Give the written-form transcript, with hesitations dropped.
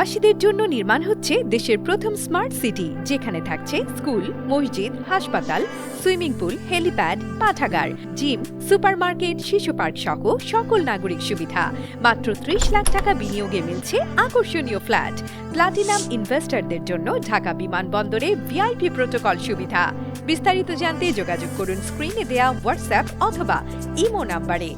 প্রবাসীদের জন্য নির্মাণ হচ্ছে দেশের প্রথম স্মার্ট সিটি, যেখানে থাকছে স্কুল, মসজিদ, হাসপাতাল, সুইমিং পুল, হেলিপ্যাড, পাঠাগার, জিম, সুপারমার্কেট, শিশু পার্ক সহ সকল নাগরিক সুবিধা। মাত্র ৩০ লাখ টাকা বিনিয়োগে মিলছে আকর্ষণীয় ফ্ল্যাট। প্লাটিনাম ইনভেস্টরদের জন্য ঢাকা বিমানবন্দরে ভিআইপি প্রোটোকল সুবিধা। বিস্তারিত জানতে যোগাযোগ করুন স্ক্রিনে দেয়া হোয়াটসঅ্যাপ অথবা ইমো নাম্বারে।